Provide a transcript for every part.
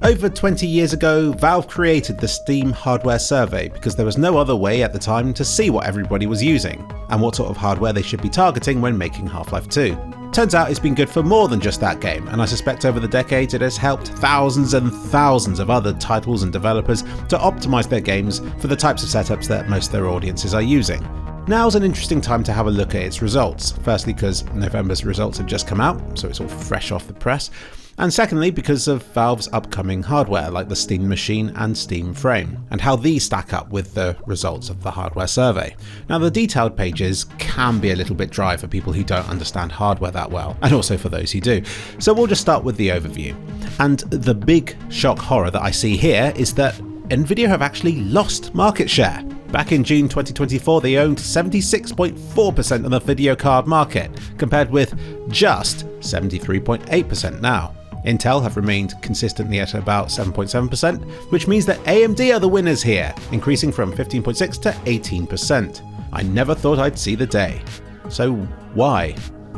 Over 20 years ago, Valve created the Steam Hardware Survey because there was no other way at the time to see what everybody was using, and what sort of hardware they should be targeting when making Half-Life 2. Turns out it's been good for more than just that game, and I suspect over the decades it has helped thousands and thousands of other titles and developers to optimise their games for the types of setups that most of their audiences are using. Now's an interesting time to have a look at its results, firstly because November's results have just come out, so it's all fresh off the press, and secondly because of Valve's upcoming hardware like the Steam Machine and Steam Frame, and how these stack up with the results of the hardware survey. Now the detailed pages can be a little bit dry for people who don't understand hardware that well, and also for those who do, so we'll just start with the overview. And the big shock horror that I see here is that Nvidia have actually lost market share. Back in June 2024 they owned 76.4% of the video card market, compared with just 73.8% now. Intel have remained consistently at about 7.7%, which means that AMD are the winners here, increasing from 15.6% to 18%. I never thought I'd see the day. So why?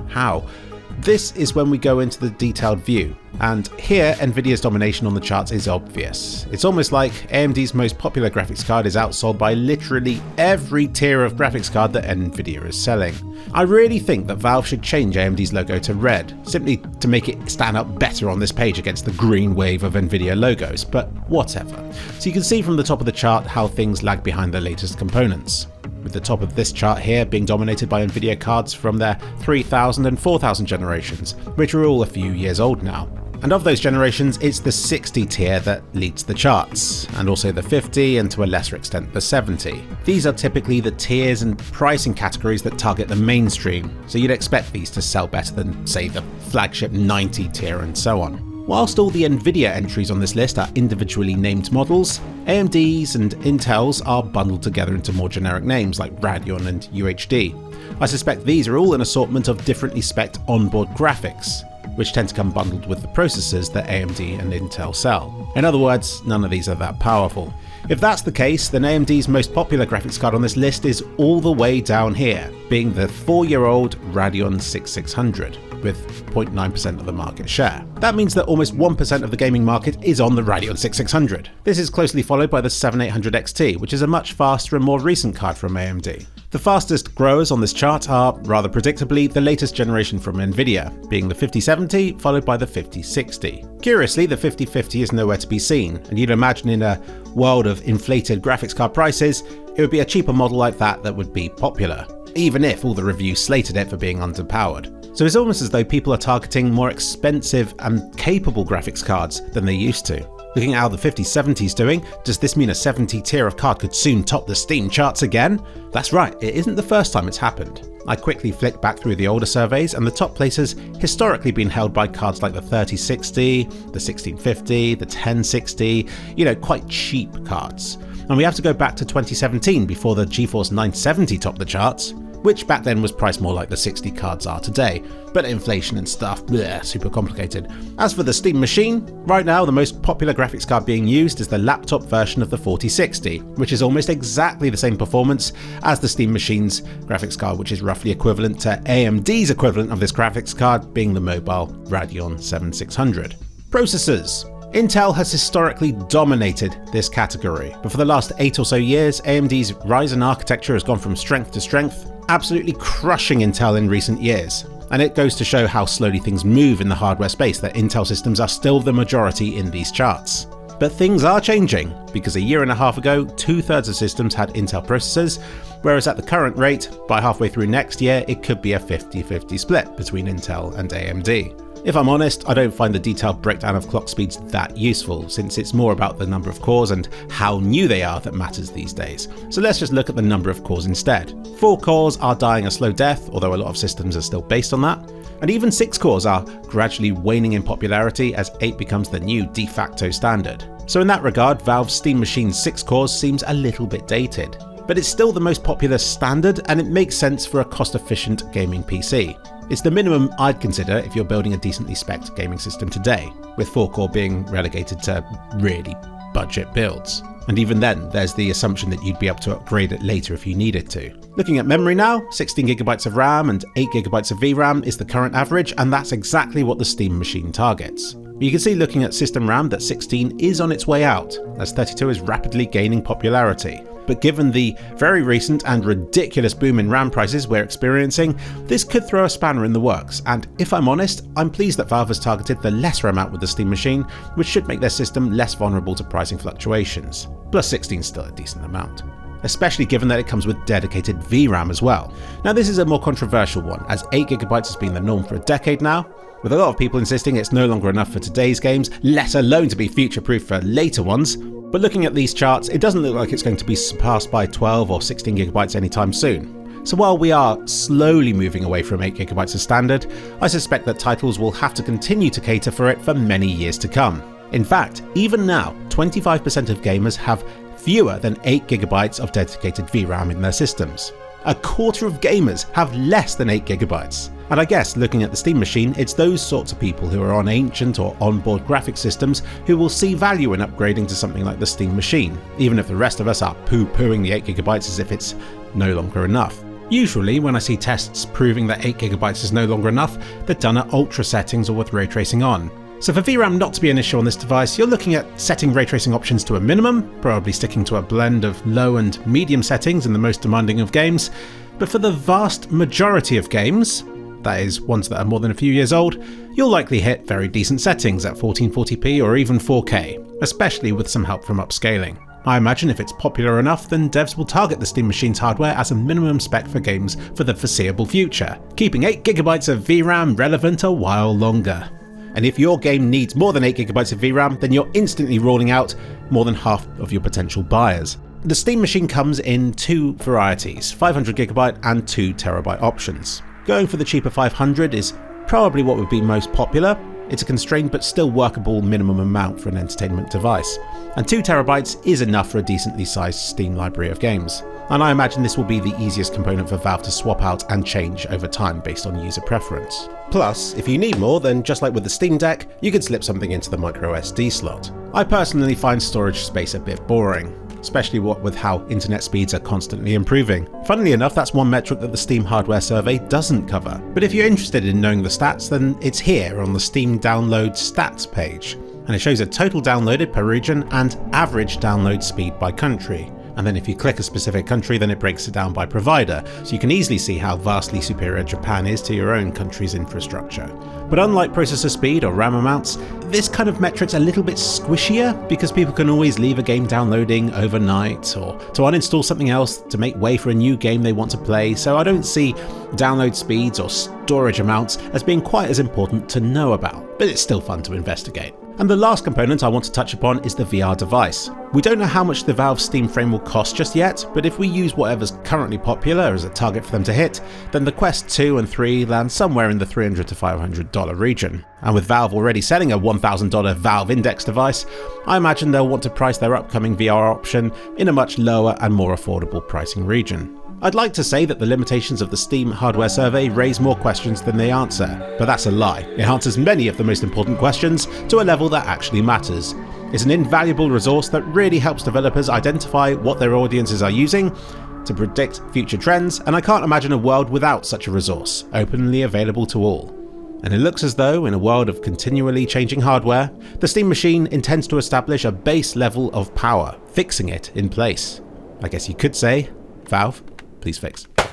How? This is when we go into the detailed view, and here Nvidia's domination on the charts is obvious. It's almost like AMD's most popular graphics card is outsold by literally every tier of graphics card that Nvidia is selling. I really think that Valve should change AMD's logo to red, simply to make it stand up better on this page against the green wave of Nvidia logos, but whatever. So you can see from the top of the chart how things lag behind the latest components, with the top of this chart here being dominated by Nvidia cards from their 3000 and 4000 generations, which are all a few years old now. And of those generations, it's the 60 tier that leads the charts, and also the 50 and to a lesser extent the 70. These are typically the tiers and pricing categories that target the mainstream, so you'd expect these to sell better than, say, the flagship 90 tier and so on. Whilst all the Nvidia entries on this list are individually named models, AMD's and Intel's are bundled together into more generic names like Radeon and UHD. I suspect these are all an assortment of differently spec'd onboard graphics, which tend to come bundled with the processors that AMD and Intel sell. In other words, none of these are that powerful. If that's the case, then AMD's most popular graphics card on this list is all the way down here, being the 4-year-old Radeon 6600, with 0.9% of the market share. That means that almost 1% of the gaming market is on the Radeon 6600. This is closely followed by the 7800 XT, which is a much faster and more recent card from AMD. The fastest growers on this chart are, rather predictably, the latest generation from Nvidia, being the 5070 followed by the 5060. Curiously, the 5050 is nowhere to be seen, and you'd imagine in a world of inflated graphics card prices, it would be a cheaper model like that would be popular, even if all the reviews slated it for being underpowered. So it's almost as though people are targeting more expensive and capable graphics cards than they used to. Looking at how the 5070 is doing, does this mean a 70 tier of card could soon top the Steam charts again? That's right, it isn't the first time it's happened. I quickly flicked back through the older surveys, and the top place has historically been held by cards like the 3060, the 1650, the 1060, quite cheap cards. And we have to go back to 2017 before the GeForce 970 topped the charts, which back then was priced more like the 60 cards are today, but inflation and stuff, bleh, super complicated. As for the Steam Machine, right now the most popular graphics card being used is the laptop version of the 4060, which is almost exactly the same performance as the Steam Machine's graphics card, which is roughly equivalent to AMD's equivalent of this graphics card being the mobile Radeon 7600. Processors. Intel has historically dominated this category, but for the last 8 or so years, AMD's Ryzen architecture has gone from strength to strength, absolutely crushing Intel in recent years. And it goes to show how slowly things move in the hardware space that Intel systems are still the majority in these charts. But things are changing, because a year and a half ago, 2/3 of systems had Intel processors, whereas at the current rate, by halfway through next year, it could be a 50-50 split between Intel and AMD. If I'm honest, I don't find the detailed breakdown of clock speeds that useful, since it's more about the number of cores and how new they are that matters these days. So let's just look at the number of cores instead. 4 cores are dying a slow death, although a lot of systems are still based on that. And even 6 cores are gradually waning in popularity as 8 becomes the new de facto standard. So in that regard, Valve's Steam Machine's 6 cores seems a little bit dated. But it's still the most popular standard, and it makes sense for a cost-efficient gaming PC. It's the minimum I'd consider if you're building a decently spec'd gaming system today, with 4-core being relegated to really budget builds. And even then, there's the assumption that you'd be able to upgrade it later if you needed to. Looking at memory now, 16GB of RAM and 8GB of VRAM is the current average, and that's exactly what the Steam Machine targets. But you can see looking at system RAM that 16 is on its way out, as 32 is rapidly gaining popularity. But given the very recent and ridiculous boom in RAM prices we're experiencing, this could throw a spanner in the works, and if I'm honest, I'm pleased that Valve has targeted the lesser amount with the Steam Machine, which should make their system less vulnerable to pricing fluctuations. Plus 16 is still a decent amount, especially given that it comes with dedicated VRAM as well. Now this is a more controversial one, as 8GB has been the norm for a decade now, with a lot of people insisting it's no longer enough for today's games, let alone to be future-proof for later ones. But looking at these charts, it doesn't look like it's going to be surpassed by 12 or 16GB anytime soon. So while we are slowly moving away from 8GB as standard, I suspect that titles will have to continue to cater for it for many years to come. In fact, even now, 25% of gamers have fewer than 8GB of dedicated VRAM in their systems. A quarter of gamers have less than 8GB. And I guess looking at the Steam Machine, it's those sorts of people who are on ancient or onboard graphic systems who will see value in upgrading to something like the Steam Machine, even if the rest of us are poo-pooing the 8GB as if it's no longer enough. Usually when I see tests proving that 8GB is no longer enough, they're done at ultra settings or with ray tracing on. So for VRAM not to be an issue on this device, you're looking at setting ray tracing options to a minimum, probably sticking to a blend of low and medium settings in the most demanding of games. But for the vast majority of games, that is, ones that are more than a few years old, you'll likely hit very decent settings at 1440p or even 4K, especially with some help from upscaling. I imagine if it's popular enough, then devs will target the Steam Machine's hardware as a minimum spec for games for the foreseeable future, keeping 8GB of VRAM relevant a while longer. And if your game needs more than 8GB of VRAM, then you're instantly ruling out more than half of your potential buyers. The Steam Machine comes in two varieties, 500GB and 2TB options. Going for the cheaper 500 is probably what would be most popular. It's a constrained but still workable minimum amount for an entertainment device. And 2TB is enough for a decently sized Steam library of games. And I imagine this will be the easiest component for Valve to swap out and change over time based on user preference. Plus, if you need more, then just like with the Steam Deck, you could slip something into the microSD slot. I personally find storage space a bit boring, especially what with how internet speeds are constantly improving. Funnily enough, that's one metric that the Steam Hardware Survey doesn't cover. But if you're interested in knowing the stats, then it's here on the Steam Download Stats page. And it shows a total downloaded per region and average download speed by country. And then if you click a specific country, then it breaks it down by provider, so you can easily see how vastly superior Japan is to your own country's infrastructure. But unlike processor speed or RAM amounts, this kind of metric's a little bit squishier because people can always leave a game downloading overnight or to uninstall something else to make way for a new game they want to play, so I don't see download speeds or storage amounts as being quite as important to know about, but it's still fun to investigate. And the last component I want to touch upon is the VR device. We don't know how much the Valve Steam Frame will cost just yet, but if we use whatever's currently popular as a target for them to hit, then the Quest 2 and 3 land somewhere in the $300 to $500 region. And with Valve already selling a $1,000 Valve Index device, I imagine they'll want to price their upcoming VR option in a much lower and more affordable pricing region. I'd like to say that the limitations of the Steam Hardware Survey raise more questions than they answer, but that's a lie. It answers many of the most important questions to a level that actually matters. It's an invaluable resource that really helps developers identify what their audiences are using to predict future trends, and I can't imagine a world without such a resource, openly available to all. And it looks as though, in a world of continually changing hardware, the Steam Machine intends to establish a base level of power, fixing it in place. I guess you could say, Valve, please fix.